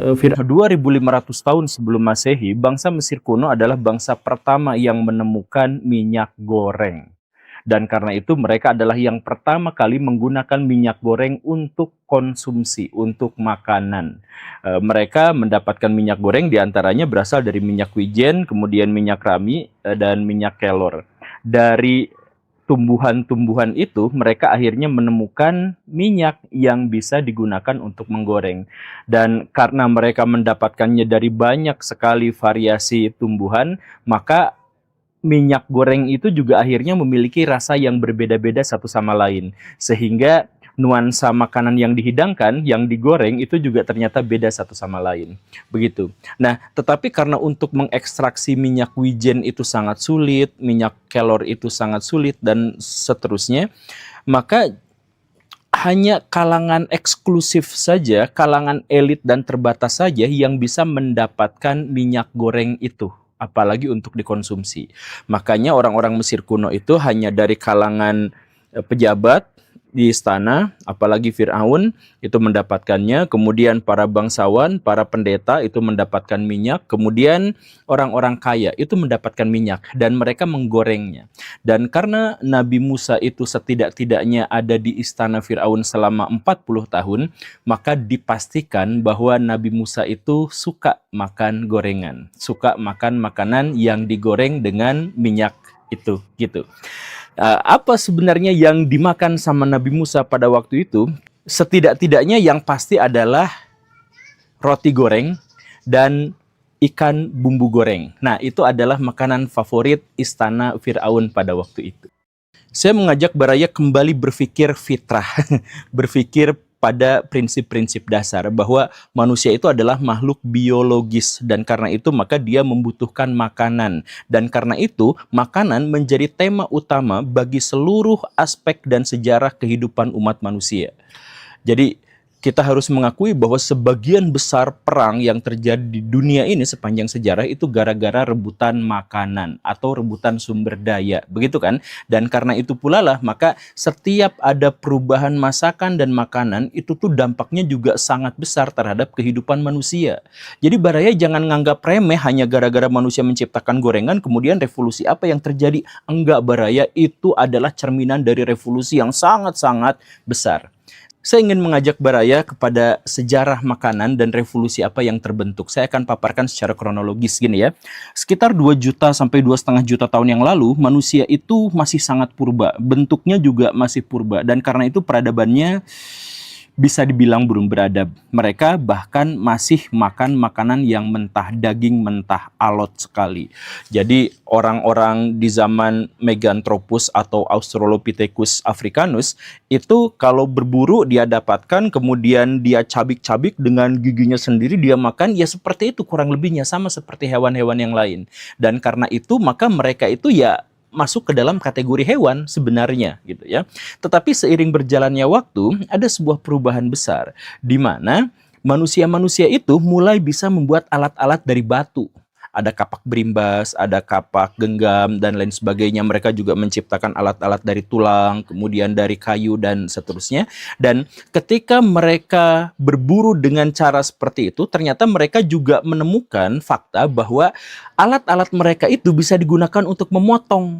2500 tahun sebelum Masehi, bangsa Mesir kuno adalah bangsa pertama yang menemukan minyak goreng. Dan karena itu mereka adalah yang pertama kali menggunakan minyak goreng untuk konsumsi, untuk makanan. Mereka mendapatkan minyak goreng diantaranya berasal dari minyak wijen, kemudian minyak rami, dan minyak kelor. Dari tumbuhan-tumbuhan itu, mereka akhirnya menemukan minyak yang bisa digunakan untuk menggoreng. Dan karena mereka mendapatkannya dari banyak sekali variasi tumbuhan, maka minyak goreng itu juga akhirnya memiliki rasa yang berbeda-beda satu sama lain. Sehingga nuansa makanan yang dihidangkan, yang digoreng, itu juga ternyata beda satu sama lain. Begitu. Nah, tetapi karena untuk mengekstraksi minyak wijen itu sangat sulit, minyak kelor itu sangat sulit, dan seterusnya, maka hanya kalangan eksklusif saja, kalangan elit dan terbatas saja yang bisa mendapatkan minyak goreng itu, apalagi untuk dikonsumsi. Makanya orang-orang Mesir kuno itu hanya dari kalangan pejabat di istana, apalagi Fir'aun itu mendapatkannya, kemudian para bangsawan, para pendeta itu mendapatkan minyak, kemudian orang-orang kaya itu mendapatkan minyak, dan mereka menggorengnya. Dan karena Nabi Musa itu setidak-tidaknya ada di istana Fir'aun selama 40 tahun, maka dipastikan bahwa Nabi Musa itu suka makan gorengan, suka makan makanan yang digoreng dengan minyak itu, gitu. Apa sebenarnya yang dimakan sama Nabi Musa pada waktu itu? Setidak-tidaknya yang pasti adalah roti goreng dan ikan bumbu goreng. Nah, itu adalah makanan favorit istana Fir'aun pada waktu itu. Saya mengajak Baraya kembali berpikir fitrah, berpikir pada prinsip-prinsip dasar bahwa manusia itu adalah makhluk biologis, dan karena itu maka dia membutuhkan makanan, dan karena itu makanan menjadi tema utama bagi seluruh aspek dan sejarah kehidupan umat manusia. Jadi kita harus mengakui bahwa sebagian besar perang yang terjadi di dunia ini sepanjang sejarah itu gara-gara rebutan makanan atau rebutan sumber daya, begitu kan? Dan karena itu pula lah, maka setiap ada perubahan masakan dan makanan itu tuh dampaknya juga sangat besar terhadap kehidupan manusia. Jadi Baraya jangan nganggap remeh hanya gara-gara manusia menciptakan gorengan kemudian revolusi apa yang terjadi. Enggak, Baraya, itu adalah cerminan dari revolusi yang sangat-sangat besar. Saya ingin mengajak Baraya kepada sejarah makanan dan revolusi apa yang terbentuk. Saya akan paparkan secara kronologis gini ya. Sekitar 2 juta sampai 2,5 juta tahun yang lalu, manusia itu masih sangat purba. Bentuknya juga masih purba. Dan karena itu peradabannya bisa dibilang belum beradab. Mereka bahkan masih makan makanan yang mentah, daging mentah, alot sekali. Jadi orang-orang di zaman Meganthropus atau Australopithecus africanus itu kalau berburu dia dapatkan, kemudian dia cabik-cabik dengan giginya sendiri, dia makan, ya seperti itu kurang lebihnya, sama seperti hewan-hewan yang lain. Dan karena itu maka mereka itu ya masuk ke dalam kategori hewan sebenarnya, gitu ya. Tetapi seiring berjalannya waktu, ada sebuah perubahan besar di mana manusia-manusia itu mulai bisa membuat alat-alat dari batu. Ada kapak berimbas, ada kapak genggam, dan lain sebagainya. Mereka juga menciptakan alat-alat dari tulang, kemudian dari kayu, dan seterusnya. Dan ketika mereka berburu dengan cara seperti itu, ternyata mereka juga menemukan fakta bahwa alat-alat mereka itu bisa digunakan untuk memotong.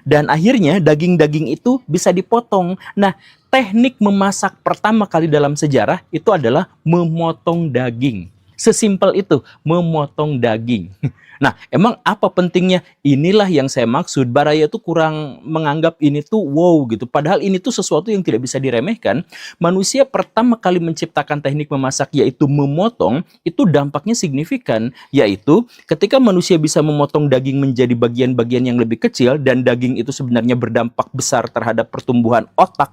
Dan akhirnya daging-daging itu bisa dipotong. Nah, teknik memasak pertama kali dalam sejarah itu adalah memotong daging. Sesimpel itu, memotong daging. Nah, emang apa pentingnya? Inilah yang saya maksud. Baraya tuh kurang menganggap ini tuh wow gitu. Padahal ini tuh sesuatu yang tidak bisa diremehkan. Manusia pertama kali menciptakan teknik memasak yaitu memotong, itu dampaknya signifikan. Yaitu ketika manusia bisa memotong daging menjadi bagian-bagian yang lebih kecil, dan daging itu sebenarnya berdampak besar terhadap pertumbuhan otak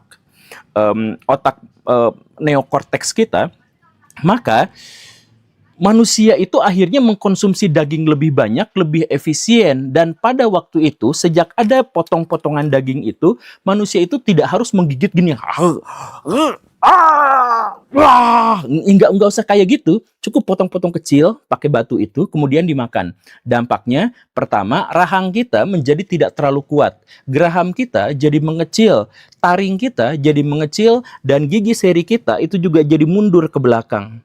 neokorteks kita, maka manusia itu akhirnya mengkonsumsi daging lebih banyak, lebih efisien. Dan pada waktu itu, sejak ada potong-potongan daging itu, manusia itu tidak harus menggigit gini. Enggak usah kayak gitu. Cukup potong-potong kecil, pakai batu itu, kemudian dimakan. Dampaknya, pertama, rahang kita menjadi tidak terlalu kuat. Geraham kita jadi mengecil. Taring kita jadi mengecil. Dan gigi seri kita itu juga jadi mundur ke belakang.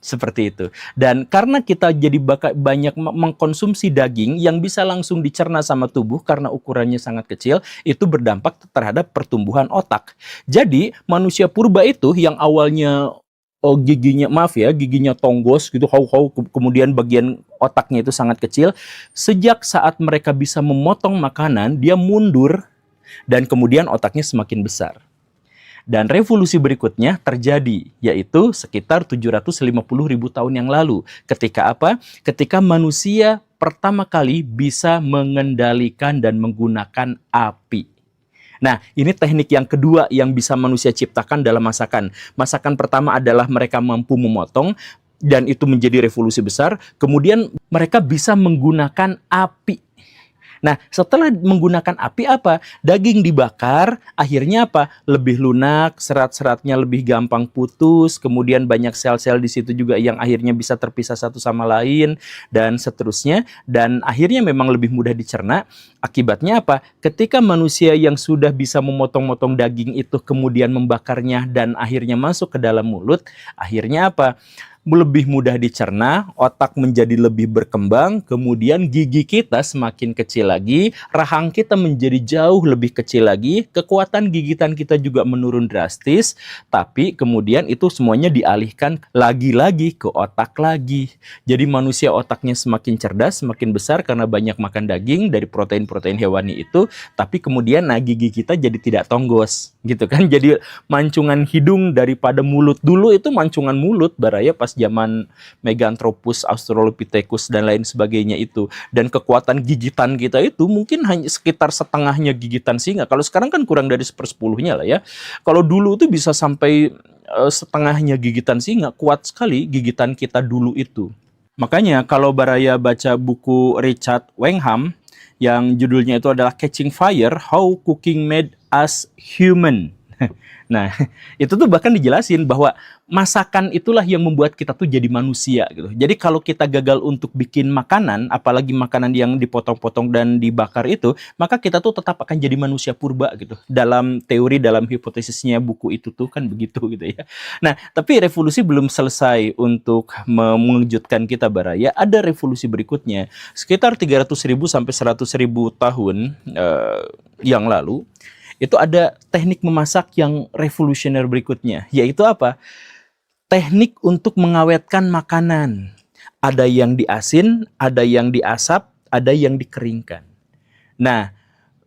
Seperti itu. Dan karena kita jadi banyak mengkonsumsi daging yang bisa langsung dicerna sama tubuh karena ukurannya sangat kecil, itu berdampak terhadap pertumbuhan otak. Jadi manusia purba itu yang awalnya giginya, maaf ya, giginya tonggos gitu, kemudian bagian otaknya itu sangat kecil, sejak saat mereka bisa memotong makanan, dia mundur dan kemudian otaknya semakin besar. Dan revolusi berikutnya terjadi, yaitu sekitar 750.000 tahun yang lalu. Ketika apa? Ketika manusia pertama kali bisa mengendalikan dan menggunakan api. Nah, ini teknik yang kedua yang bisa manusia ciptakan dalam masakan. Masakan pertama adalah mereka mampu memotong, dan itu menjadi revolusi besar. Kemudian mereka bisa menggunakan api. Nah, setelah menggunakan api apa? Daging dibakar, akhirnya apa? Lebih lunak, serat-seratnya lebih gampang putus, kemudian banyak sel-sel di situ juga yang akhirnya bisa terpisah satu sama lain, dan seterusnya. Dan akhirnya memang lebih mudah dicerna. Akibatnya apa? Ketika manusia yang sudah bisa memotong-motong daging itu kemudian membakarnya dan akhirnya masuk ke dalam mulut, akhirnya apa? Lebih mudah dicerna, otak menjadi lebih berkembang, kemudian gigi kita semakin kecil lagi, rahang kita menjadi jauh lebih kecil lagi, kekuatan gigitan kita juga menurun drastis, tapi kemudian itu semuanya dialihkan lagi-lagi ke otak lagi. Jadi manusia otaknya semakin cerdas, semakin besar karena banyak makan daging dari protein-protein hewani itu, tapi kemudian gigi kita jadi tidak tonggos, gitu kan. Jadi mancungan hidung daripada mulut. Dulu itu mancungan mulut, Baraya, pas zaman Meganthropus, Australopithecus dan lain sebagainya itu. Dan kekuatan gigitan kita itu mungkin hanya sekitar setengahnya gigitan singa. Kalau sekarang kan kurang dari 1/10-nya lah ya. Kalau dulu itu bisa sampai setengahnya gigitan singa. Kuat sekali gigitan kita dulu itu. Makanya kalau Baraya baca buku Richard Wrangham yang judulnya itu adalah Catching Fire, How Cooking Made Us Human. Nah, itu tuh bahkan dijelasin bahwa masakan itulah yang membuat kita tuh jadi manusia gitu. Jadi kalau kita gagal untuk bikin makanan, apalagi makanan yang dipotong-potong dan dibakar itu, maka kita tuh tetap akan jadi manusia purba gitu. Dalam teori, dalam hipotesisnya buku itu tuh kan begitu gitu ya. Nah, tapi revolusi belum selesai untuk mengejutkan kita, Baraya. Ada revolusi berikutnya. Sekitar 300.000 sampai 100.000 tahun yang lalu, itu ada teknik memasak yang revolusioner berikutnya, yaitu apa? Teknik untuk mengawetkan makanan. Ada yang diasin, ada yang diasap, ada yang dikeringkan. Nah,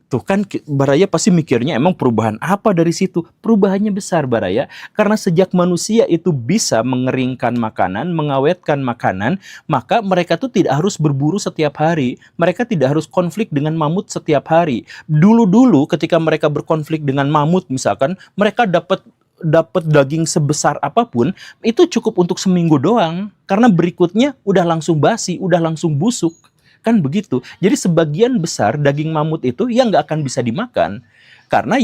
tuh kan Baraya pasti mikirnya emang perubahan apa dari situ? Perubahannya besar, Baraya. Karena sejak manusia itu bisa mengeringkan makanan, mengawetkan makanan, maka mereka tuh tidak harus berburu setiap hari. Mereka tidak harus konflik dengan mamut setiap hari. Dulu-dulu ketika mereka berkonflik dengan mamut misalkan, mereka dapat daging sebesar apapun, itu cukup untuk seminggu doang. Karena berikutnya udah langsung basi, udah langsung busuk. Kan begitu. Jadi sebagian besar daging mamut itu yang nggak akan bisa dimakan karena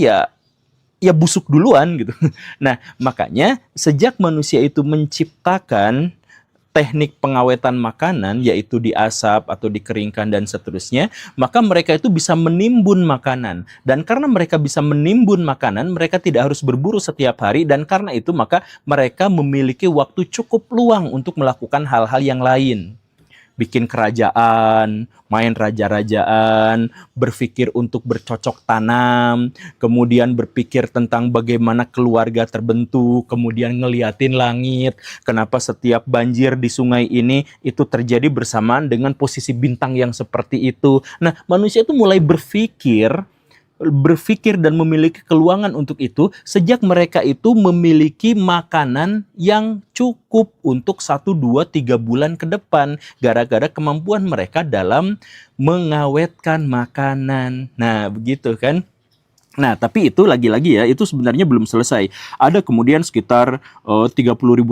ya busuk duluan gitu. Nah, makanya sejak manusia itu menciptakan teknik pengawetan makanan, yaitu diasap atau dikeringkan dan seterusnya, maka mereka itu bisa menimbun makanan. Dan karena mereka bisa menimbun makanan, mereka tidak harus berburu setiap hari, dan karena itu maka mereka memiliki waktu cukup luang untuk melakukan hal-hal yang lain. Bikin kerajaan, main raja-rajaan, berpikir untuk bercocok tanam, kemudian berpikir tentang bagaimana keluarga terbentuk, kemudian ngeliatin langit, kenapa setiap banjir di sungai ini itu terjadi bersamaan dengan posisi bintang yang seperti itu. Nah, manusia itu mulai berpikir dan memiliki keluangan untuk itu sejak mereka itu memiliki makanan yang cukup untuk 1, 2, 3 bulan ke depan gara-gara kemampuan mereka dalam mengawetkan makanan. Nah, begitu kan? Nah, tapi itu lagi-lagi ya, itu sebenarnya belum selesai. Ada kemudian sekitar 30.000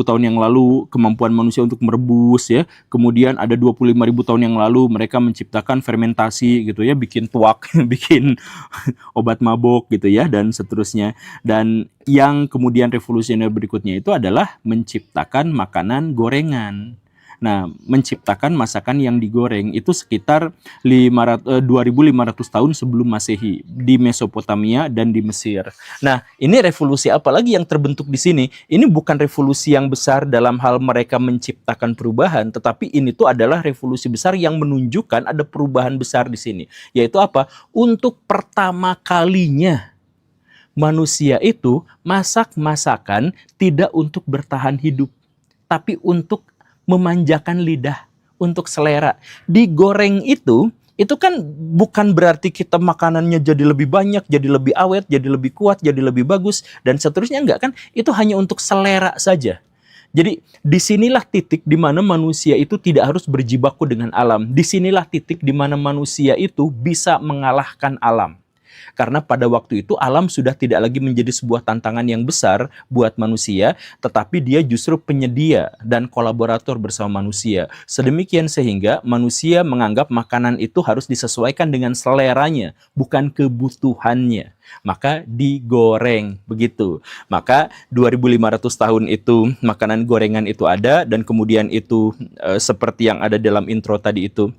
tahun yang lalu kemampuan manusia untuk merebus ya. Kemudian ada 25.000 tahun yang lalu mereka menciptakan fermentasi gitu ya, bikin tuak, bikin obat mabok gitu ya, dan seterusnya. Dan yang kemudian revolusioner berikutnya itu adalah menciptakan makanan gorengan. Nah, menciptakan masakan yang digoreng itu sekitar 2500 tahun sebelum Masehi di Mesopotamia dan di Mesir. Nah, ini revolusi apa lagi yang terbentuk di sini? Ini bukan revolusi yang besar dalam hal mereka menciptakan perubahan, tetapi ini tuh adalah revolusi besar yang menunjukkan ada perubahan besar di sini. Yaitu apa? Untuk pertama kalinya manusia itu masak masakan tidak untuk bertahan hidup, tapi untuk memanjakan lidah, untuk selera. Digoreng itu kan bukan berarti kita makanannya jadi lebih banyak, jadi lebih awet, jadi lebih kuat, jadi lebih bagus, dan seterusnya, enggak kan? Itu hanya untuk selera saja. Jadi disinilah titik di mana manusia itu tidak harus berjibaku dengan alam. Disinilah titik di mana manusia itu bisa mengalahkan alam. Karena pada waktu itu alam sudah tidak lagi menjadi sebuah tantangan yang besar buat manusia, tetapi dia justru penyedia dan kolaborator bersama manusia. Sedemikian sehingga manusia menganggap makanan itu harus disesuaikan dengan seleranya, bukan kebutuhannya. Maka digoreng, begitu. Maka 2500 tahun itu makanan gorengan itu ada, dan kemudian itu seperti yang ada dalam intro tadi itu,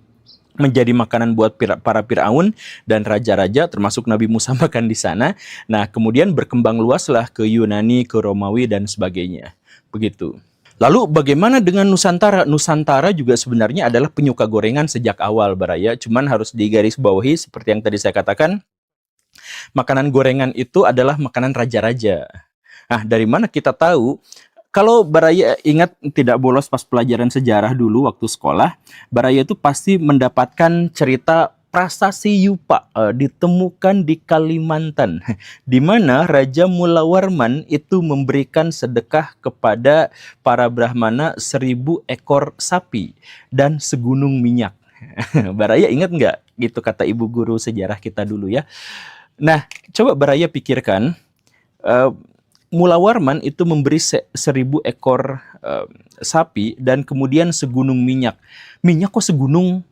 menjadi makanan buat para Firaun dan raja-raja, termasuk Nabi Musa makan di sana. Nah, kemudian berkembang luaslah ke Yunani, ke Romawi, dan sebagainya. Begitu. Lalu bagaimana dengan Nusantara? Nusantara juga sebenarnya adalah penyuka gorengan sejak awal, Baraya. Cuman harus digarisbawahi seperti yang tadi saya katakan, makanan gorengan itu adalah makanan raja-raja. Nah, dari mana kita tahu? Kalau Baraya ingat tidak bolos pas pelajaran sejarah dulu waktu sekolah, Baraya itu pasti mendapatkan cerita prasasti Yupa ditemukan di Kalimantan, di mana Raja Mulawarman itu memberikan sedekah kepada para Brahmana 1000 ekor sapi dan segunung minyak. Baraya ingat nggak? Gitu kata ibu guru sejarah kita dulu ya. Nah, coba Baraya pikirkan, Mulawarman itu memberi 1000 ekor sapi dan kemudian segunung minyak. Minyak kok segunung?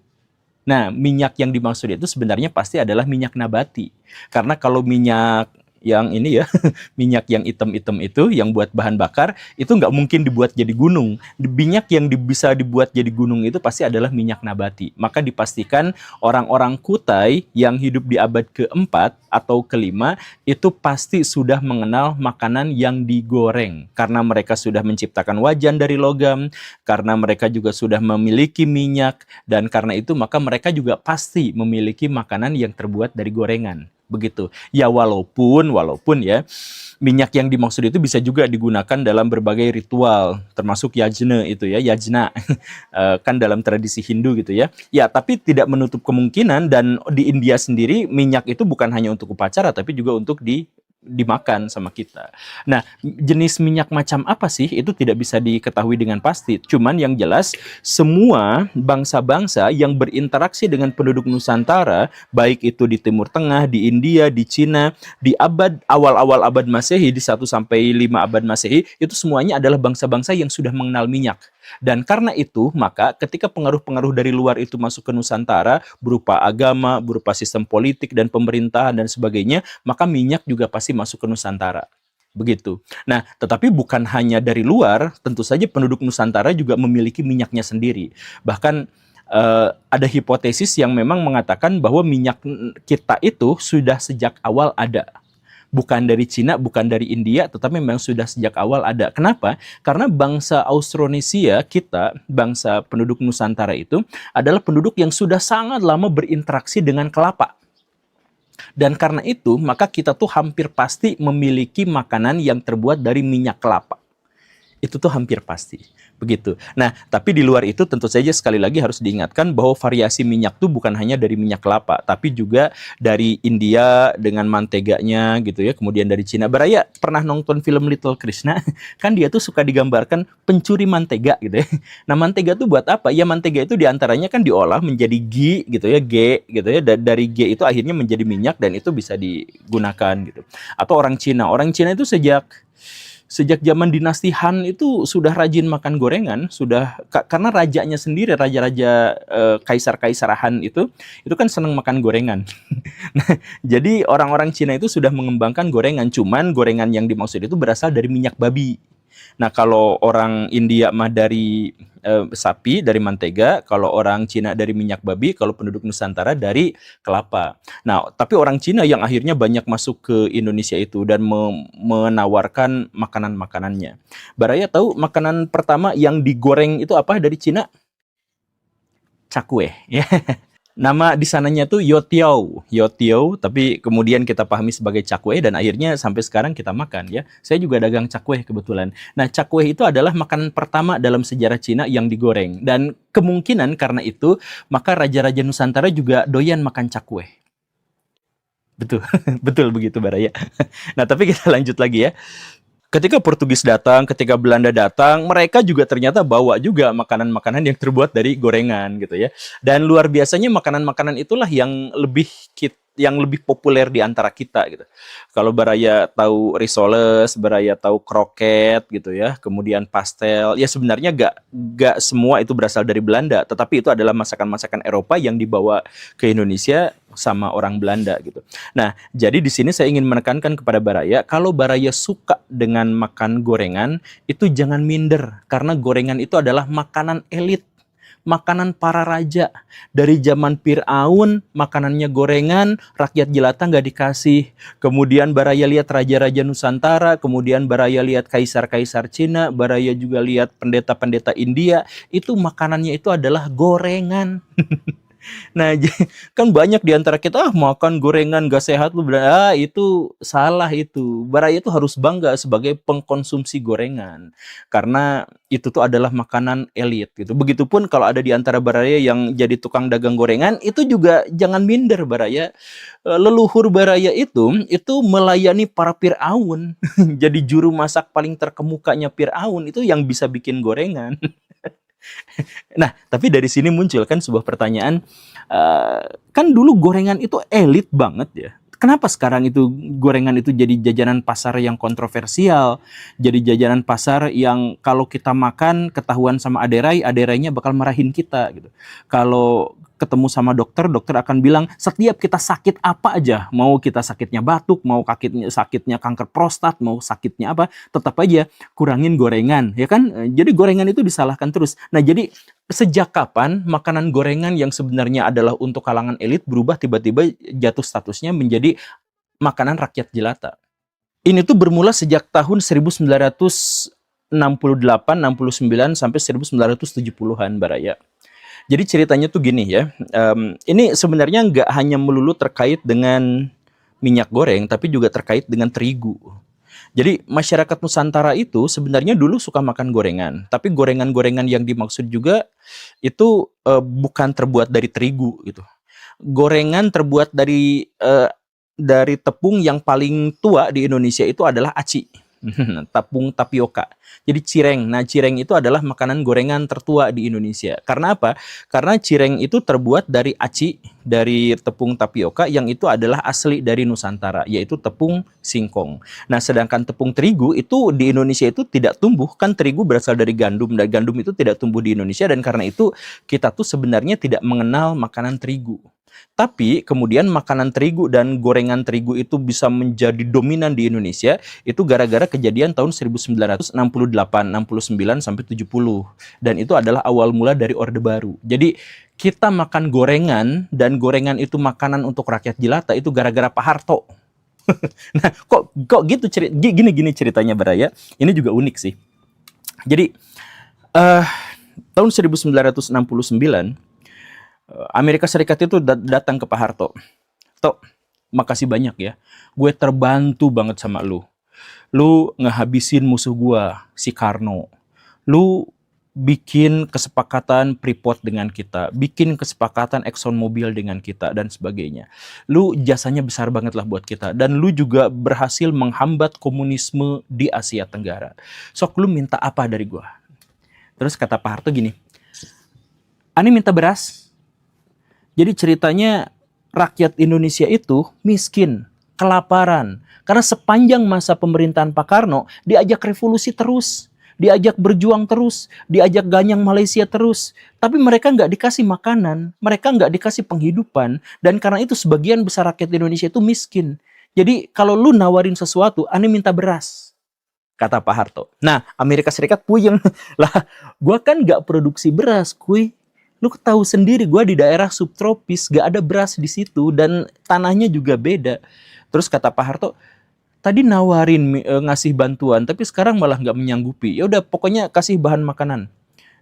Nah, minyak yang dimaksud itu sebenarnya pasti adalah minyak nabati. Karena kalau minyak yang ini ya, minyak yang hitam-hitam itu, yang buat bahan bakar, itu nggak mungkin dibuat jadi gunung. Minyak yang bisa dibuat jadi gunung itu pasti adalah minyak nabati. Maka dipastikan orang-orang Kutai yang hidup di abad keempat atau kelima, itu pasti sudah mengenal makanan yang digoreng. Karena mereka sudah menciptakan wajan dari logam, karena mereka juga sudah memiliki minyak, dan karena itu maka mereka juga pasti memiliki makanan yang terbuat dari gorengan. Begitu. Ya walaupun ya, minyak yang dimaksud itu bisa juga digunakan dalam berbagai ritual, termasuk yajna itu ya, yajna kan dalam tradisi Hindu gitu ya. Ya, tapi tidak menutup kemungkinan, dan di India sendiri minyak itu bukan hanya untuk upacara tapi juga untuk dimakan sama kita. Nah, jenis minyak macam apa sih? Itu tidak bisa diketahui dengan pasti. Cuman yang jelas, semua bangsa-bangsa yang berinteraksi dengan penduduk Nusantara, baik itu di Timur Tengah, di India, di Cina, di awal-awal abad Masehi, di 1 sampai 5 abad Masehi, itu semuanya adalah bangsa-bangsa yang sudah mengenal minyak. Dan karena itu, maka ketika pengaruh-pengaruh dari luar itu masuk ke Nusantara, berupa agama, berupa sistem politik dan pemerintahan dan sebagainya, maka minyak juga pasti masuk ke Nusantara. Begitu. Nah, tetapi bukan hanya dari luar, tentu saja penduduk Nusantara juga memiliki minyaknya sendiri. Bahkan ada hipotesis yang memang mengatakan bahwa minyak kita itu sudah sejak awal ada. Bukan dari Cina, bukan dari India, tetapi memang sudah sejak awal ada. Kenapa? Karena bangsa Austronesia kita, bangsa penduduk Nusantara itu, adalah penduduk yang sudah sangat lama berinteraksi dengan kelapa. Dan karena itu, maka kita tuh hampir pasti memiliki makanan yang terbuat dari minyak kelapa. Itu tuh hampir pasti. Begitu. Nah, tapi di luar itu tentu saja sekali lagi harus diingatkan bahwa variasi minyak tuh bukan hanya dari minyak kelapa, tapi juga dari India dengan manteganya gitu ya, kemudian dari Cina. Baraya pernah nonton film Little Krishna? Kan dia tuh suka digambarkan pencuri mantega gitu ya. Nah, mantega tuh buat apa? Ya mantega itu diantaranya kan diolah menjadi ghee gitu ya, ghee gitu ya. Dari ghee itu akhirnya menjadi minyak dan itu bisa digunakan gitu. Atau orang Cina itu sejak zaman dinasti Han itu sudah rajin makan gorengan, karena rajanya sendiri, raja-raja kaisar-kaisar Han itu kan senang makan gorengan. Nah, jadi orang-orang Cina itu sudah mengembangkan gorengan, cuman gorengan yang dimaksud itu berasal dari minyak babi. Nah, kalau orang India mah dari sapi, dari mentega, kalau orang Cina dari minyak babi, kalau penduduk Nusantara dari kelapa. Nah, tapi orang Cina yang akhirnya banyak masuk ke Indonesia itu dan menawarkan makanan-makanannya. Baraya tahu makanan pertama yang digoreng itu apa dari Cina? Cakwe. Ya. Nama di sananya tuh yotiao, yotiao, tapi kemudian kita pahami sebagai cakwe dan akhirnya sampai sekarang kita makan ya. Saya juga dagang cakwe kebetulan. Nah, cakwe itu adalah makanan pertama dalam sejarah Cina yang digoreng dan kemungkinan karena itu maka raja-raja Nusantara juga doyan makan cakwe. Betul, betul begitu Baraya. Nah, tapi kita lanjut lagi ya. Ketika Portugis datang, ketika Belanda datang, mereka juga ternyata bawa juga makanan-makanan yang terbuat dari gorengan gitu ya. Dan luar biasanya makanan-makanan itulah yang lebih populer di antara kita gitu. Kalau Baraya tahu risoles, Baraya tahu kroket gitu ya, kemudian pastel, ya sebenarnya gak semua itu berasal dari Belanda, tetapi itu adalah masakan-masakan Eropa yang dibawa ke Indonesia sama orang Belanda gitu. Nah, jadi di sini saya ingin menekankan kepada Baraya, kalau Baraya suka dengan makan gorengan, itu jangan minder, karena gorengan itu adalah makanan elit, makanan para raja. Dari zaman Fir'aun, makanannya gorengan, rakyat jelata nggak dikasih. Kemudian Baraya lihat raja-raja Nusantara, kemudian Baraya lihat kaisar-kaisar Cina, Baraya juga lihat pendeta-pendeta India, itu makanannya itu adalah gorengan. Nah, kan banyak di antara kita makan gorengan gak sehat lu bilang, itu salah itu. Baraya itu harus bangga sebagai pengkonsumsi gorengan karena itu tuh adalah makanan elit gitu. Begitupun kalau ada di antara Baraya yang jadi tukang dagang gorengan, itu juga jangan minder Baraya. Leluhur Baraya itu melayani para Firaun. Jadi juru masak paling terkemukanya Firaun itu yang bisa bikin gorengan. Nah, tapi dari sini muncul kan sebuah pertanyaan, kan dulu gorengan itu elit banget ya. Kenapa sekarang itu gorengan itu jadi jajanan pasar yang kontroversial, jadi jajanan pasar yang kalau kita makan ketahuan sama aderai, aderainya bakal marahin kita gitu. Kalau ketemu sama dokter, dokter akan bilang setiap kita sakit apa aja, mau kita sakitnya batuk, mau sakitnya kanker prostat, mau sakitnya apa, tetap aja kurangin gorengan, ya kan? Jadi gorengan itu disalahkan terus. Nah, jadi sejak kapan makanan gorengan yang sebenarnya adalah untuk kalangan elit berubah tiba-tiba jatuh statusnya menjadi makanan rakyat jelata? Ini tuh bermula sejak tahun 1968, 69 sampai 1970-an Baraya. Jadi ceritanya tuh gini ya, ini sebenarnya nggak hanya melulu terkait dengan minyak goreng, tapi juga terkait dengan terigu. Jadi masyarakat Nusantara itu sebenarnya dulu suka makan gorengan, tapi gorengan-gorengan yang dimaksud juga itu bukan terbuat dari terigu gitu. Gorengan terbuat dari tepung yang paling tua di Indonesia itu adalah aci. Tepung tapioka. Jadi cireng. Nah, cireng itu adalah makanan gorengan tertua di Indonesia. Karena apa? Karena cireng itu terbuat dari aci, dari tepung tapioka yang itu adalah asli dari Nusantara, yaitu tepung singkong. Nah, sedangkan tepung terigu itu di Indonesia itu tidak tumbuh. Kan terigu berasal dari gandum, dan gandum itu tidak tumbuh di Indonesia, dan karena itu kita tuh sebenarnya tidak mengenal makanan terigu. Tapi kemudian makanan terigu dan gorengan terigu itu bisa menjadi dominan di Indonesia itu gara-gara kejadian tahun 1968, 69 sampai 70. Dan itu adalah awal mula dari Orde Baru. Jadi kita makan gorengan dan gorengan itu makanan untuk rakyat jelata itu gara-gara Pak Harto. Nah, kok gitu gini ceritanya Baraya. Ini juga unik sih. Jadi tahun 1969 Amerika Serikat itu datang ke Pak Harto. Tok, makasih banyak ya. Gue terbantu banget sama lu. Lu ngehabisin musuh gua, si Karno. Lu bikin kesepakatan Freeport dengan kita, bikin kesepakatan ExxonMobil dengan kita, dan sebagainya. Lu jasanya besar banget lah buat kita. Dan lu juga berhasil menghambat komunisme di Asia Tenggara. Sok lu minta apa dari gua? Terus kata Pak Harto gini, Ani minta beras. Jadi ceritanya rakyat Indonesia itu miskin, kelaparan. Karena sepanjang masa pemerintahan Pak Karno, diajak revolusi terus, diajak berjuang terus, diajak ganyang Malaysia terus. Tapi mereka nggak dikasih makanan, mereka nggak dikasih penghidupan. Dan karena itu sebagian besar rakyat Indonesia itu miskin. Jadi kalau lu nawarin sesuatu, Ani minta beras. kata Pak Harto. Nah, Amerika Serikat puyeng. Lah, gua kan nggak produksi beras, kuy. Lu tahu sendiri, gua di daerah subtropis, gak ada beras di situ dan tanahnya juga beda. Terus kata Pak Harto, tadi nawarin ngasih bantuan, tapi sekarang malah nggak menyanggupi. Ya udah, pokoknya kasih bahan makanan.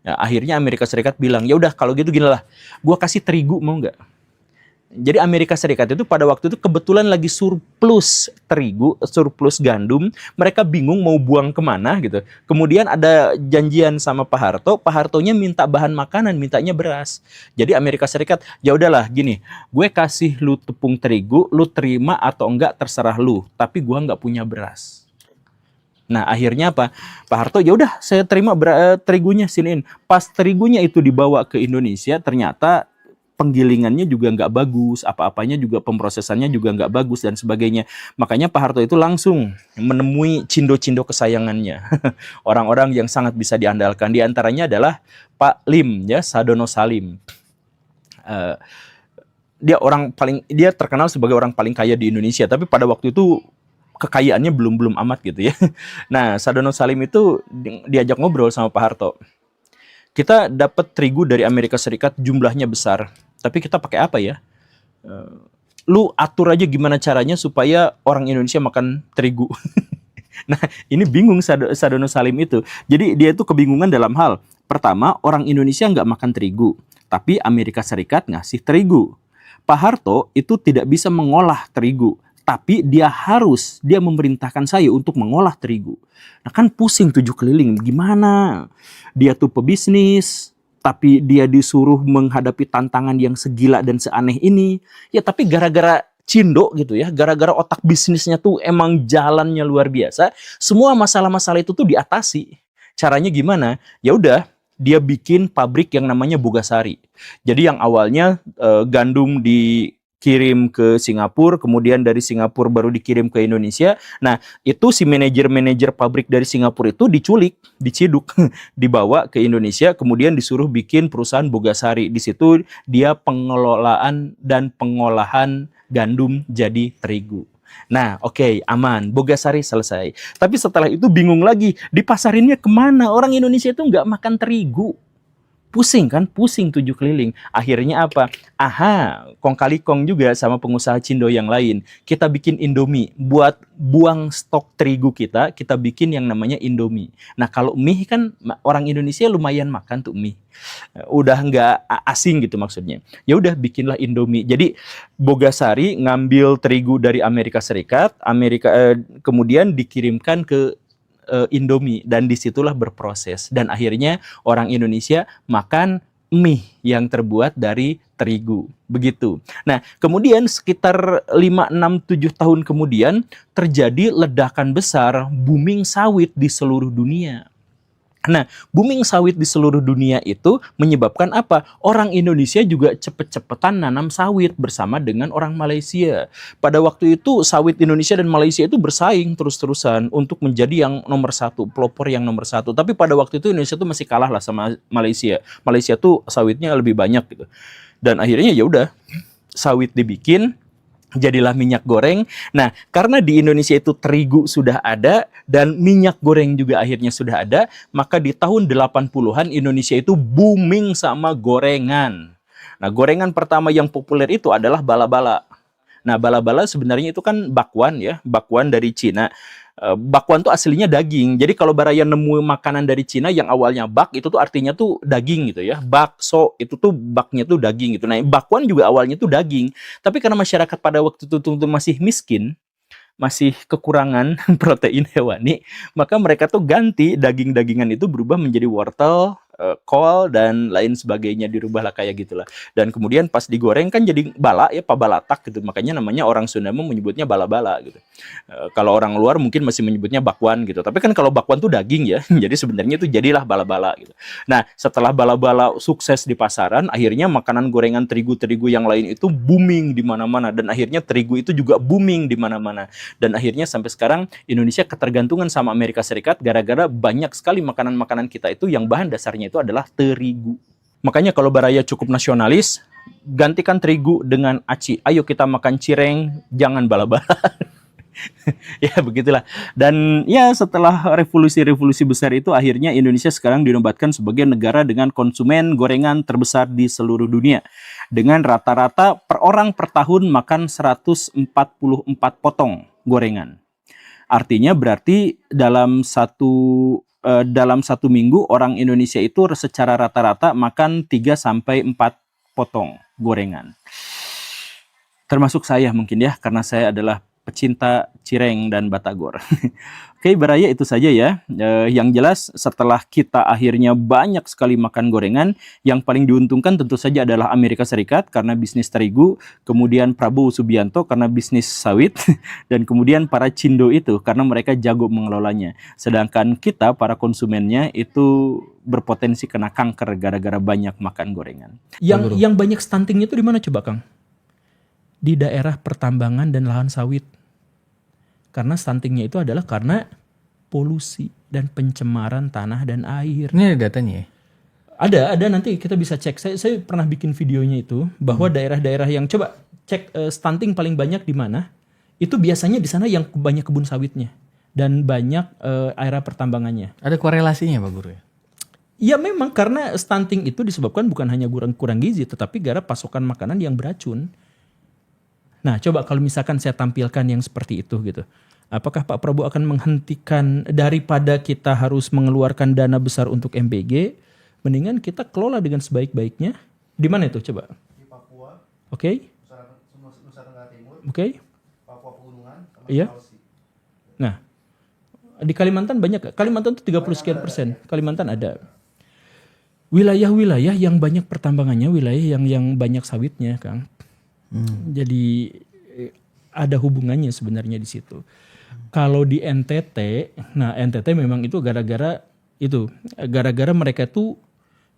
Nah, akhirnya Amerika Serikat bilang, ya udah kalau gitu gini lah, gua kasih terigu mau nggak? Jadi Amerika Serikat itu pada waktu itu kebetulan lagi surplus terigu, surplus gandum. Mereka bingung mau buang kemana gitu. Kemudian ada janjian sama Pak Harto. Pak Hartonya minta bahan makanan, mintanya beras. Jadi Amerika Serikat, ya udahlah gini, gue kasih lu tepung terigu, lu terima atau enggak terserah lu. Tapi gue nggak punya beras. Nah akhirnya apa? Pak Harto, ya udah saya terima terigunya siniin. Pas terigunya itu dibawa ke Indonesia, ternyata penggilingannya juga nggak bagus, apa-apanya juga pemrosesannya juga nggak bagus dan sebagainya. Makanya Pak Harto itu langsung menemui cindo-cindo kesayangannya, orang-orang yang sangat bisa diandalkan. Di antaranya adalah Pak Lim, ya, Sadono Salim. Dia terkenal sebagai orang paling kaya di Indonesia, tapi pada waktu itu kekayaannya belum amat gitu ya. Nah, Sadono Salim itu diajak ngobrol sama Pak Harto. Kita dapat terigu dari Amerika Serikat, jumlahnya besar. Tapi kita pakai apa ya? Lu atur aja gimana caranya supaya orang Indonesia makan terigu. Nah, ini bingung Sadono Salim itu. Jadi dia itu kebingungan dalam hal, pertama, orang Indonesia nggak makan terigu, tapi Amerika Serikat ngasih terigu. Pak Harto itu tidak bisa mengolah terigu, tapi dia memerintahkan saya untuk mengolah terigu. Nah kan pusing 7 keliling, gimana? Dia tuh pebisnis, tapi dia disuruh menghadapi tantangan yang segila dan seaneh ini. Ya tapi gara-gara cindo gitu ya, gara-gara otak bisnisnya tuh emang jalannya luar biasa, semua masalah-masalah itu tuh diatasi. Caranya gimana? Ya udah, dia bikin pabrik yang namanya Bogasari. Jadi yang awalnya gandum dikirim ke Singapura, kemudian dari Singapura baru dikirim ke Indonesia. Nah, itu si manajer-manajer pabrik dari Singapura itu diculik, diciduk, dibawa ke Indonesia, kemudian disuruh bikin perusahaan Bogasari. Di situ dia pengelolaan dan pengolahan gandum jadi terigu. Nah, oke, aman. Bogasari selesai. Tapi setelah itu bingung lagi, dipasarinnya kemana? Orang Indonesia itu nggak makan terigu. Pusing kan, pusing 7 keliling. Akhirnya apa? Aha, kong kali kong juga sama pengusaha cindo yang lain. Kita bikin Indomie. Buat buang stok terigu kita bikin yang namanya Indomie. Nah kalau mie kan orang Indonesia lumayan makan tuh mie. Udah nggak asing gitu maksudnya. Ya udah bikinlah Indomie. Jadi Bogasari ngambil terigu dari Amerika Serikat, kemudian dikirimkan ke Indomie, dan disitulah berproses, dan akhirnya orang Indonesia makan mie yang terbuat dari terigu, begitu. Nah, kemudian sekitar 5, 6, 7 tahun kemudian terjadi ledakan besar, booming sawit di seluruh dunia. Nah, booming sawit di seluruh dunia itu menyebabkan apa? Orang Indonesia juga cepet-cepetan nanam sawit bersama dengan orang Malaysia. Pada waktu itu sawit Indonesia dan Malaysia itu bersaing terus-terusan untuk menjadi yang nomor 1, pelopor yang nomor 1. Tapi pada waktu itu Indonesia tuh masih kalah lah sama Malaysia. Malaysia tuh sawitnya lebih banyak gitu. Dan akhirnya ya udah, sawit dibikin, jadilah minyak goreng. Nah, karena di Indonesia itu terigu sudah ada dan minyak goreng juga akhirnya sudah ada, maka di tahun 80-an Indonesia itu booming sama gorengan. Nah, gorengan pertama yang populer itu adalah bala-bala. Nah, bala-bala sebenarnya itu kan bakwan ya, bakwan dari Cina. Bakwan tuh aslinya daging. Jadi kalau Baraya nemu makanan dari Cina yang awalnya bak, itu tuh artinya tuh daging gitu ya. Bakso itu tuh baknya tuh daging gitu. Nah, bakwan juga awalnya tuh daging. Tapi karena masyarakat pada waktu itu masih miskin, masih kekurangan protein hewani, maka mereka tuh ganti daging-dagingan itu berubah menjadi wortel, kol, dan lain sebagainya, dirubahlah kayak gitulah. Dan kemudian pas digoreng kan jadi bala ya, pabalatak gitu. Makanya namanya orang Sunda menyebutnya bala-bala gitu. Kalau orang luar mungkin masih menyebutnya bakwan gitu. Tapi kan kalau bakwan tuh daging ya. Jadi sebenarnya itu jadilah bala-bala gitu. Nah, setelah bala-bala sukses di pasaran, akhirnya makanan gorengan terigu-terigu yang lain itu booming di mana-mana, dan akhirnya terigu itu juga booming di mana-mana. Dan akhirnya sampai sekarang Indonesia ketergantungan sama Amerika Serikat gara-gara banyak sekali makanan-makanan kita itu yang bahan dasarnya itu adalah terigu. Makanya kalau Baraya cukup nasionalis, gantikan terigu dengan aci. Ayo kita makan cireng, jangan bala-bala. Ya begitulah. Dan ya setelah revolusi-revolusi besar itu akhirnya Indonesia sekarang dinobatkan sebagai negara dengan konsumen gorengan terbesar di seluruh dunia. Dengan rata-rata per orang per tahun makan 144 potong gorengan. Artinya berarti dalam satu minggu orang Indonesia itu secara rata-rata makan 3 sampai 4 potong gorengan. Termasuk saya mungkin ya, karena saya adalah pecinta cireng dan batagor. Oke, Baraya itu saja ya. Yang jelas setelah kita akhirnya banyak sekali makan gorengan, yang paling diuntungkan tentu saja adalah Amerika Serikat karena bisnis terigu, kemudian Prabowo Subianto karena bisnis sawit, dan kemudian para cindo itu karena mereka jago mengelolanya. Sedangkan kita para konsumennya itu berpotensi kena kanker gara-gara banyak makan gorengan. Yang banyak stuntingnya itu di mana coba, Kang? Di daerah pertambangan dan lahan sawit. Karena stuntingnya itu adalah karena polusi dan pencemaran tanah dan air. Ini ada datanya ya? Ada nanti kita bisa cek. Saya pernah bikin videonya itu bahwa daerah-daerah yang coba cek stunting paling banyak di mana? Itu biasanya di sana yang banyak kebun sawitnya dan banyak area pertambangannya. Ada korelasinya Pak Guru ya? Ya memang karena stunting itu disebabkan bukan hanya kurang gizi tetapi gara pasokan makanan yang beracun. Nah, coba kalau misalkan saya tampilkan yang seperti itu gitu. Apakah Pak Prabowo akan menghentikan daripada kita harus mengeluarkan dana besar untuk MBG, mendingan kita kelola dengan sebaik-baiknya. Di mana itu coba? Di Papua. Oke. Nusa Tenggara Timur. Oke. Papua Pegunungan sama Sulawesi. Nah, di Kalimantan banyak. Kalimantan itu 30 sekian persen. Kalimantan ada. Wilayah-wilayah yang banyak pertambangannya, wilayah yang banyak sawitnya, Kang. Jadi ada hubungannya sebenarnya di situ. Kalau di NTT, nah NTT memang itu gara-gara mereka itu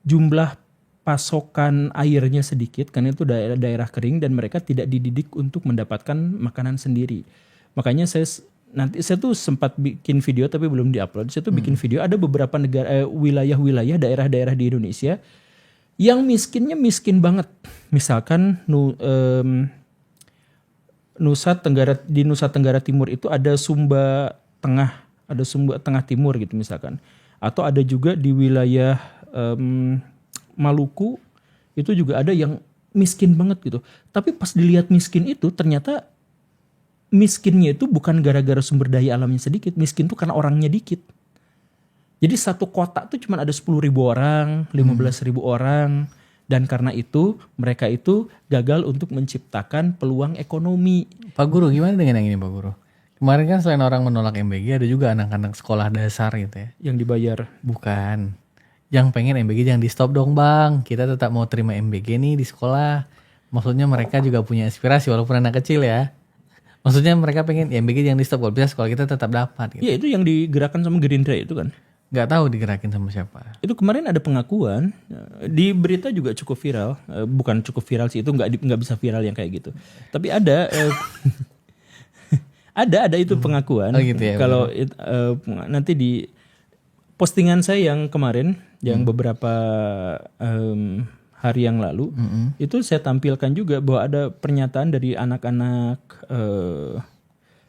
jumlah pasokan airnya sedikit karena itu daerah kering dan mereka tidak dididik untuk mendapatkan makanan sendiri. Makanya saya tuh sempat bikin video tapi belum diupload. Saya tuh bikin video ada beberapa wilayah-wilayah daerah-daerah di Indonesia yang miskinnya miskin banget. Misalkan Nusa Tenggara Timur itu ada Sumba Tengah Timur gitu misalkan. Atau ada juga di wilayah Maluku itu juga ada yang miskin banget gitu. Tapi pas dilihat miskin itu ternyata miskinnya itu bukan gara-gara sumber daya alamnya sedikit. Miskin itu karena orangnya dikit. Jadi satu kota tuh cuma ada 10.000 orang, 15.000 orang. Dan karena itu mereka itu gagal untuk menciptakan peluang ekonomi. Pak Guru gimana dengan yang ini Pak Guru? Kemarin kan selain orang menolak MBG ada juga anak-anak sekolah dasar gitu ya. Yang dibayar. Bukan. Yang pengen MBG jangan di stop dong Bang. Kita tetap mau terima MBG nih di sekolah. Maksudnya mereka juga punya aspirasi walaupun anak kecil ya. Maksudnya mereka pengen MBG jangan di stop. Kalau bisa sekolah kita tetap dapat gitu. Ya itu yang digerakkan sama Gerindra itu kan. Nggak tahu digerakin sama siapa. Itu kemarin ada pengakuan di berita juga cukup viral, bukan cukup viral sih itu nggak bisa viral yang kayak gitu. Tapi ada ada itu pengakuan. Oh gitu ya. Kalau nanti di postingan saya yang kemarin yang beberapa hari yang lalu itu saya tampilkan juga bahwa ada pernyataan dari anak-anak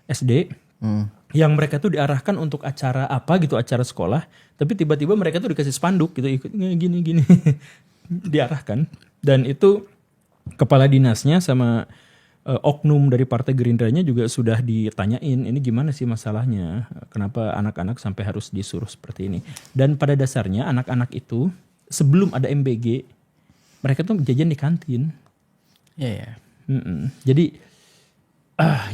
SD. Yang mereka tuh diarahkan untuk acara apa gitu, acara sekolah, tapi tiba-tiba mereka tuh dikasih spanduk gitu, ikut gini diarahkan. Dan itu kepala dinasnya sama oknum dari Partai Gerindranya juga sudah ditanyain, ini gimana sih masalahnya, kenapa anak-anak sampai harus disuruh seperti ini. Dan pada dasarnya anak-anak itu sebelum ada MBG mereka tuh jajan di kantin. Iya. Jadi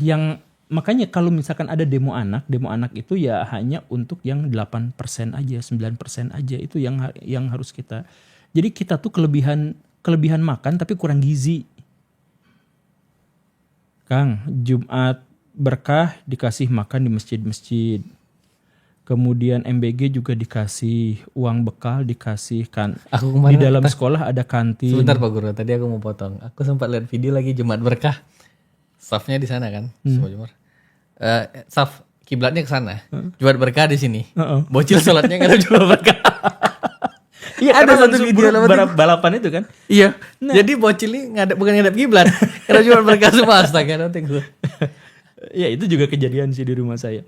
yang makanya kalau misalkan ada demo anak itu ya hanya untuk yang 8% aja, 9% aja, itu yang harus kita. Jadi kita tuh kelebihan makan tapi kurang gizi. Kang, Jumat berkah dikasih makan di masjid-masjid. Kemudian MBG juga dikasih uang bekal, dikasih kan. Di dalam sekolah ada kantin. Sebentar Pak Guru, tadi aku mau potong. Aku sempat lihat video lagi Jumat berkah. Staffnya di sana kan, staff kiblatnya ke sana, Jumat berkah di sini. Bocil sholatnya nggak ada Jumat berkah. Iya, ada satu video balapan itu kan. Iya. Nah. Jadi bocil ini bukan ngadap kiblat, karena Jumat berkah semua. Astaga, nanti gue. Ya itu juga kejadian sih di rumah saya.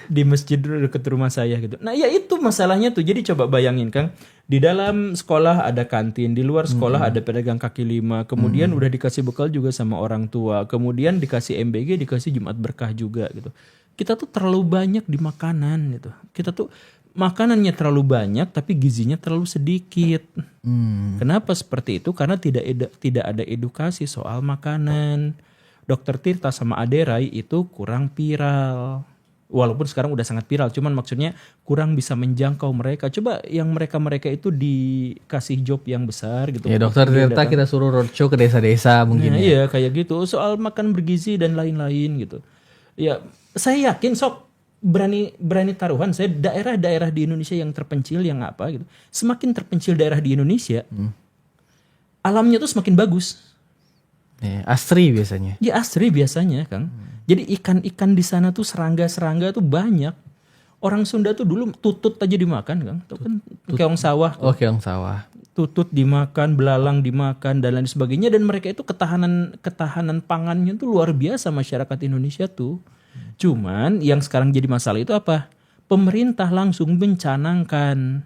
Di masjid dekat rumah saya gitu. Nah ya itu masalahnya tuh. Jadi coba bayangin Kang, di dalam sekolah ada kantin, di luar sekolah ada pedagang kaki lima, kemudian udah dikasih bekal juga sama orang tua, kemudian dikasih MBG, dikasih Jumat Berkah juga gitu. Kita tuh terlalu banyak di makanan gitu. Kita tuh makanannya terlalu banyak tapi gizinya terlalu sedikit. Kenapa seperti itu? Karena tidak ada edukasi soal makanan. Dokter Tirta sama Aderai itu kurang viral. Walaupun sekarang udah sangat viral, cuman maksudnya kurang bisa menjangkau mereka. Coba yang mereka itu dikasih job yang besar gitu. Ya dokter Tirta kita suruh roadshow ke desa-desa mungkin Nah, iya kayak gitu. Soal makan bergizi dan lain-lain gitu. Ya saya yakin sok berani taruhan saya daerah-daerah di Indonesia yang terpencil yang apa gitu. Semakin terpencil daerah di Indonesia, alamnya tuh semakin bagus. Asri biasanya. Ya asri biasanya Kang. Jadi ikan-ikan di sana tuh serangga-serangga tuh banyak. Orang Sunda tuh dulu tutut aja dimakan Kang. Tuh kan keong sawah. Oh keong sawah. Tutut dimakan, belalang dimakan dan lain sebagainya, dan mereka itu ketahanan pangannya tuh luar biasa masyarakat Indonesia tuh. Cuman yang sekarang jadi masalah itu apa? Pemerintah langsung mencanangkan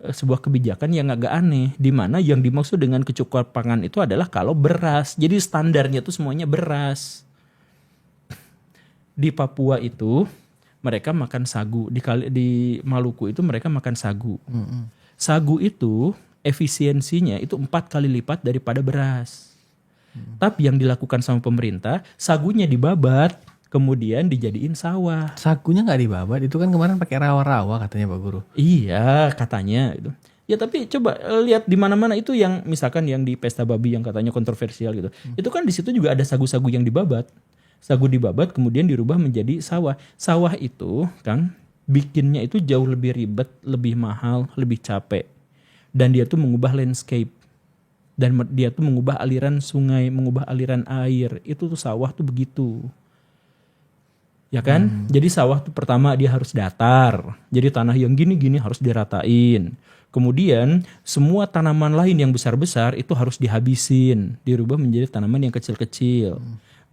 sebuah kebijakan yang agak aneh, di mana yang dimaksud dengan kecukupan pangan itu adalah kalau beras. Jadi standarnya tuh semuanya beras. Di Papua itu mereka makan sagu, di Maluku itu mereka makan sagu. Sagu itu efisiensinya itu 4 kali lipat daripada beras. Tapi yang dilakukan sama pemerintah, sagunya dibabat, kemudian dijadiin sawah. Sagunya nggak dibabat, itu kan kemarin pakai rawa-rawa katanya Pak Guru. Iya katanya itu. Ya tapi coba lihat di mana-mana itu yang misalkan yang di pesta babi yang katanya kontroversial gitu. Itu kan di situ juga ada sagu-sagu yang dibabat. Sagu dibabat kemudian dirubah menjadi sawah. Sawah itu Kang bikinnya itu jauh lebih ribet, lebih mahal, lebih capek. Dan dia tuh mengubah landscape. Dan dia tuh mengubah aliran sungai, mengubah aliran air. Itu tuh sawah tuh begitu. Ya kan? Jadi sawah tuh pertama dia harus datar. Jadi tanah yang gini-gini harus diratain. Kemudian semua tanaman lain yang besar-besar itu harus dihabisin. Dirubah menjadi tanaman yang kecil-kecil.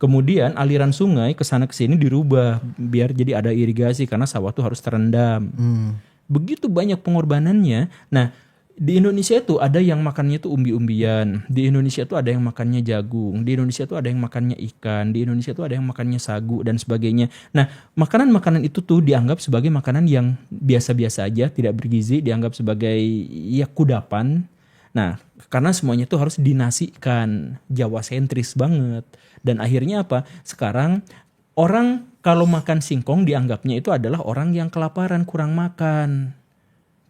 Kemudian aliran sungai ke sana ke sini dirubah biar jadi ada irigasi karena sawah tuh harus terendam. Begitu banyak pengorbanannya. Nah, di Indonesia itu ada yang makannya tuh umbi-umbian. Di Indonesia tuh ada yang makannya jagung. Di Indonesia tuh ada yang makannya ikan. Di Indonesia tuh ada yang makannya sagu dan sebagainya. Nah, makanan-makanan itu tuh dianggap sebagai makanan yang biasa-biasa aja, tidak bergizi, dianggap sebagai ya kudapan. Nah, karena semuanya tuh harus dinasikan, Jawa sentris banget. Dan akhirnya apa? Sekarang orang kalau makan singkong dianggapnya itu adalah orang yang kelaparan, kurang makan.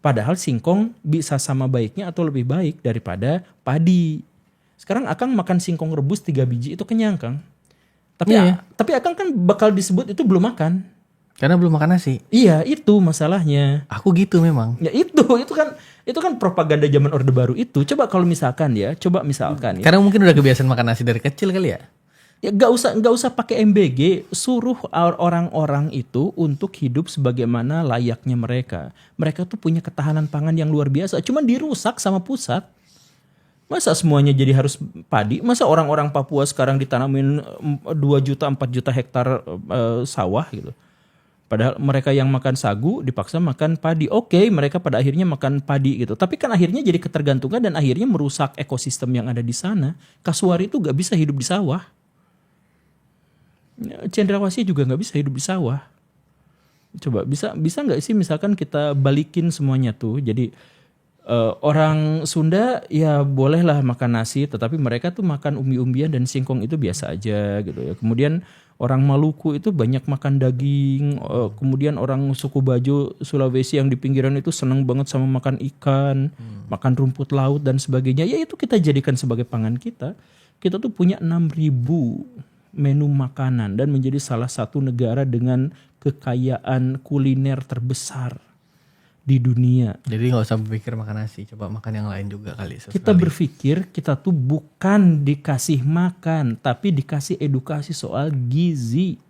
Padahal singkong bisa sama baiknya atau lebih baik daripada padi. Sekarang Akang makan singkong rebus 3 biji itu kenyang Kang. Tapi Akang kan bakal disebut itu belum makan. Karena belum makan nasi. Iya, itu masalahnya. Aku gitu memang. Ya itu kan propaganda zaman Orde Baru itu. Coba kalau misalkan ya. Karena mungkin udah kebiasaan makan nasi dari kecil kali ya. Ya nggak usah pakai MBG, suruh orang-orang itu untuk hidup sebagaimana layaknya mereka. Mereka tuh punya ketahanan pangan yang luar biasa, cuman dirusak sama pusat. Masa semuanya jadi harus padi? Masa orang-orang Papua sekarang ditanamin 2 juta 4 juta hektar sawah gitu. Padahal mereka yang makan sagu dipaksa makan padi. Oke, mereka pada akhirnya makan padi gitu. Tapi kan akhirnya jadi ketergantungan dan akhirnya merusak ekosistem yang ada di sana. Kasuari itu gak bisa hidup di sawah. Cendrawasih juga nggak bisa hidup di sawah. Coba bisa nggak sih misalkan kita balikin semuanya tuh. Jadi orang Sunda ya bolehlah makan nasi, tetapi mereka tuh makan umbi-umbian dan singkong itu biasa aja gitu ya. Kemudian orang Maluku itu banyak makan daging. Kemudian orang suku Bajo Sulawesi yang di pinggiran itu senang banget sama makan ikan, makan rumput laut dan sebagainya. Ya itu kita jadikan sebagai pangan kita. Kita tuh punya 6.000 menu makanan dan menjadi salah satu negara dengan kekayaan kuliner terbesar di dunia. Jadi nggak usah berpikir makan nasi, coba makan yang lain juga kali. Kita berpikir kita tuh bukan dikasih makan, tapi dikasih edukasi soal gizi.